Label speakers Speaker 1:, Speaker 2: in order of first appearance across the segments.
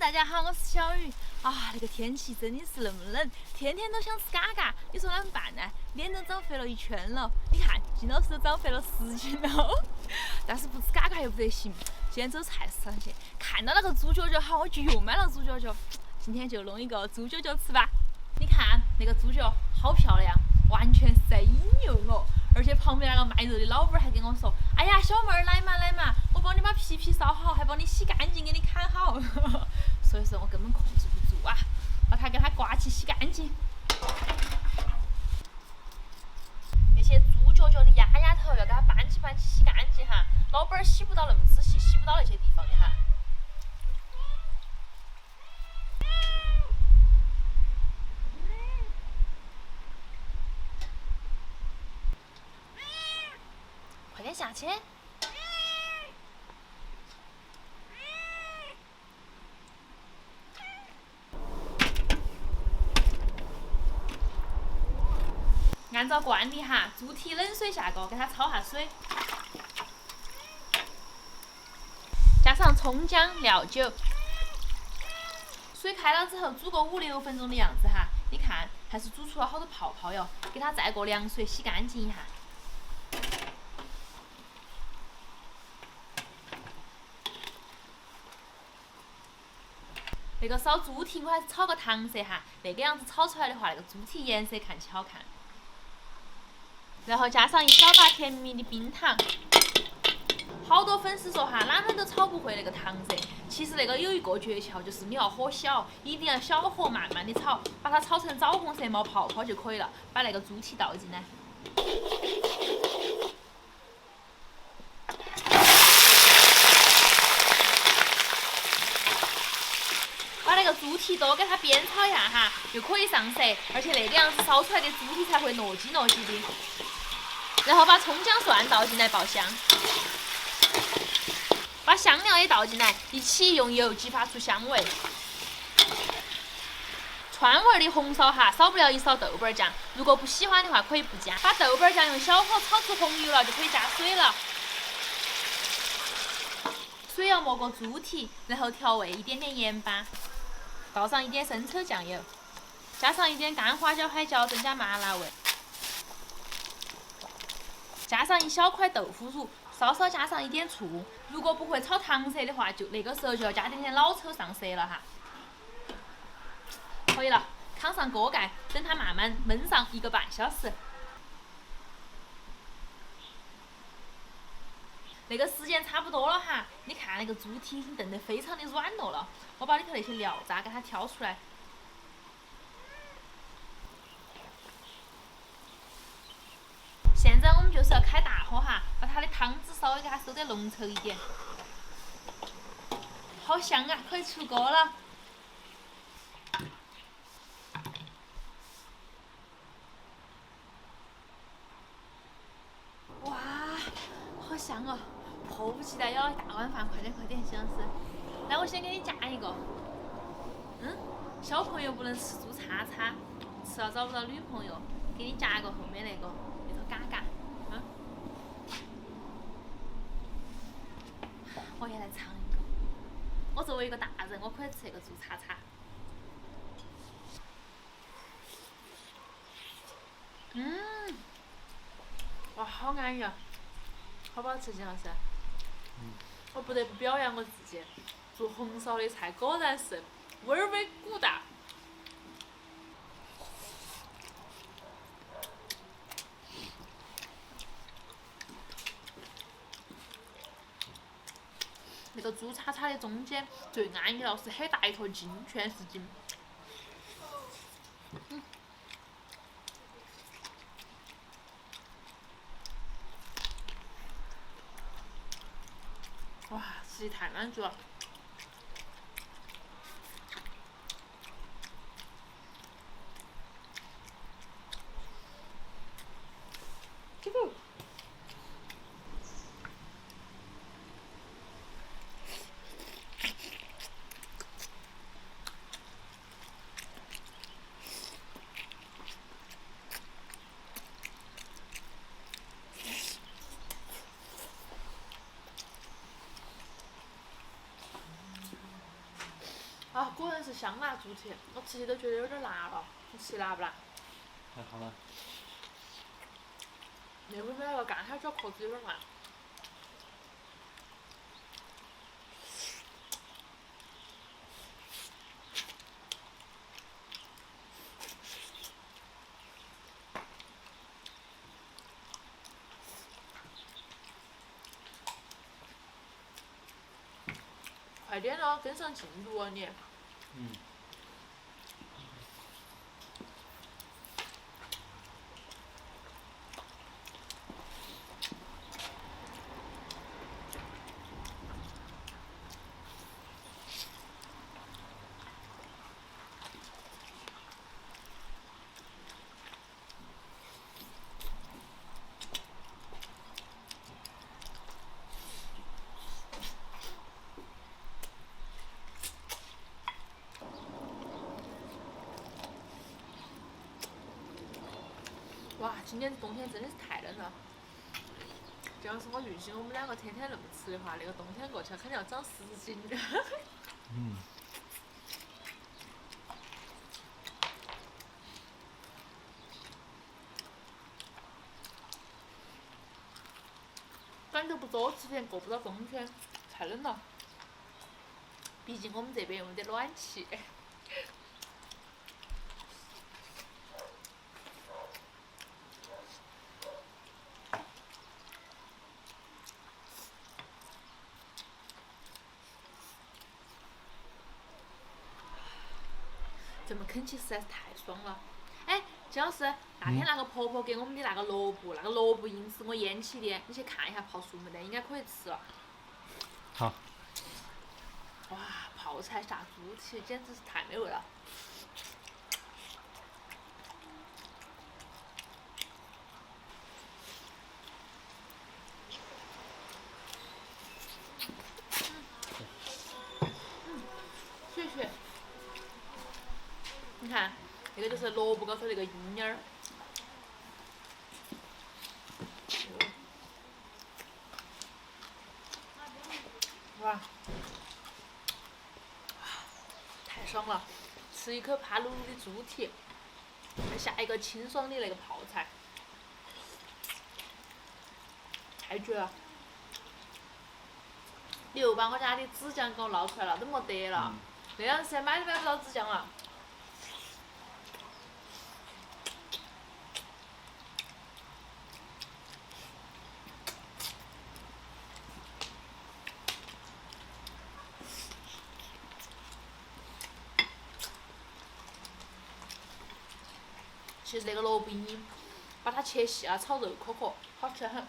Speaker 1: 大家好，我是小雨啊。那个天气真的是那么冷，天天都想吃嘎嘎，你说啷个办呢？脸都长肥了一圈了，你看金老师都长肥了10斤了，但是不吃嘎嘎又不得行。今天走菜市场去，看到那个猪脚脚好，我就又买了猪脚脚。今天就弄一个猪脚脚吃吧。你看那个猪脚好漂亮，完全生牛了。而且旁边那个卖肉的老板还跟我说：“哎呀，小妹儿来嘛来嘛，我帮你把皮烧好，还帮你洗干净，给你砍好。”所以说我根本控制不住啊，把它给它刮起洗干净。那些猪脚脚的丫丫头要给它扳起洗干净哈，老板洗不到那么仔细，洗不到那些地方的哈。快点下去！按照惯例哈，猪蹄冷水下锅，给它焯下水，加上葱姜料酒。水开了之后，煮个5-6分钟的样子哈。你看，还是煮出了好多泡泡哟。给它再过凉水洗干净一下。那个烧猪蹄我还是炒个糖色哈，那个样子炒出来的话，那个猪蹄颜色看起好看。然后加上一小把甜蜜的冰糖。好多粉丝说哈，哪们都炒不会那个糖色。其实那个有一个诀窍，就是你要火小，一定要小火慢慢的炒，把它炒成枣红色冒泡泡就可以了。把那个猪蹄倒进来。把那个猪蹄多给它煸炒一下哈，就可以上色，而且那个样子烧出来的猪蹄才会糯叽糯叽的。然后把葱姜蒜倒进来爆香，把香料也倒进来，一起用油激发出香味。川味的红烧哈，少不了一勺豆瓣酱，如果不喜欢的话可以不加。把豆瓣酱用小火炒出红油了，就可以加水了。水要没过猪蹄，然后调味一点点盐巴，倒上一点生抽酱油，加上一点干花椒、海椒，增加麻辣味。加上一小块豆腐乳，稍稍加上一点醋。如果不会炒糖色的话，就那个时候就要加点老抽上色了哈。可以了，扛上锅盖，等它慢慢焖上1个半小时。那个时间差不多了哈，你看那个猪蹄已经炖得非常的软糯了，我把里头那些料渣给它挑出来。现在我们就是要开大火哈，把它的汤汁稍微给它收得浓稠一点。好香啊，可以出锅了。哇，好香哦！迫不及待要大碗饭，快点快点，徐老师。来，我先给你夹一个。小朋友不能吃猪叉叉，吃了找不到女朋友。给你夹一个后面那个，里头嘎嘎。我也来尝一个。我作为一个大人，我可以吃那个猪叉叉。哇，好安逸啊！好不好吃，金老师？我不得不表扬我自己，做红烧的菜果然是味儿味骨大。那个猪叉叉的中间最安逸了，是很大一坨筋，全是筋。哇，吃的太满足了。这个。啊，果然是香辣猪蹄，我吃起都觉得有点辣了。你吃辣不辣？
Speaker 2: 还好啦。
Speaker 1: 那会儿那个干虾饺壳子有点辣。快点咯，跟上进度啊你！
Speaker 2: 嗯。
Speaker 1: 哇，今年冬天真的是太冷了。这要是我预计我们两个天天那么吃的话，那个冬天过去肯定要长10斤。
Speaker 2: 嗯。
Speaker 1: 感觉不多吃点过不到冬天，太冷了。毕竟我们这边又没得暖气。这么啃起实在是太爽了。哎，金老师，那天那个婆婆给我们的那个萝卜，那个萝卜缨是我腌起的，你去看一下泡熟没得，应该可以吃了。
Speaker 2: 好。
Speaker 1: 哇，泡菜下猪蹄简直是太美味了。谢谢。你看，那个就是萝卜高头那个阴眼儿。哇，太爽了！吃一口趴噜噜的猪蹄，再下一个清爽的那个泡菜，太绝了！你又把我家的子酱给我捞出来了，都没得了。那段时间买都买不到子酱了。其实那个萝卜缨，把它切细了炒肉壳壳，好吃得很。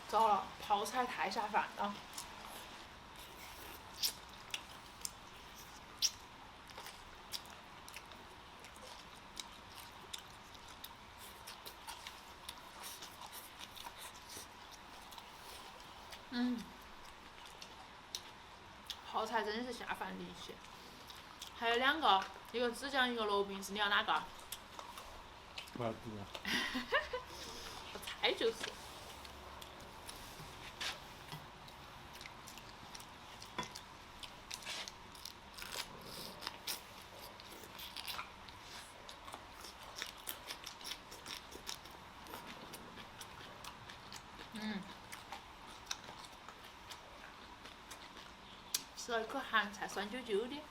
Speaker 1: 糟了，泡菜太下饭了。泡菜真的是下饭利器。还有2个，一个子酱，一个萝卜缨，是你要哪个？
Speaker 2: 不要煮了。
Speaker 1: 我猜就是。吃了一口咸菜，酸啾啾的。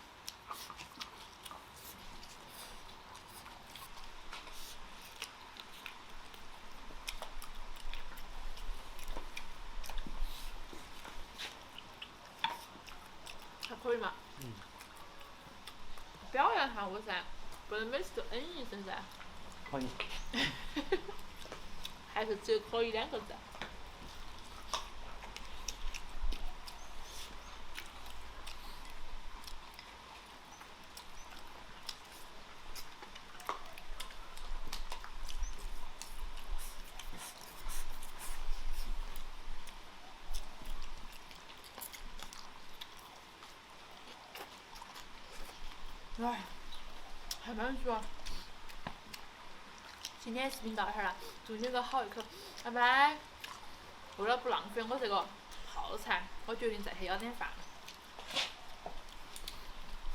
Speaker 1: 还可以嘛。表扬下我噻，不能每次都一声噻。
Speaker 2: 可以。
Speaker 1: 还是只有可以2个字。哎，还蛮爽。今天视频到这儿了，祝你有个好胃口，拜拜。为了不浪费我这个泡菜，我决定再去舀点饭了。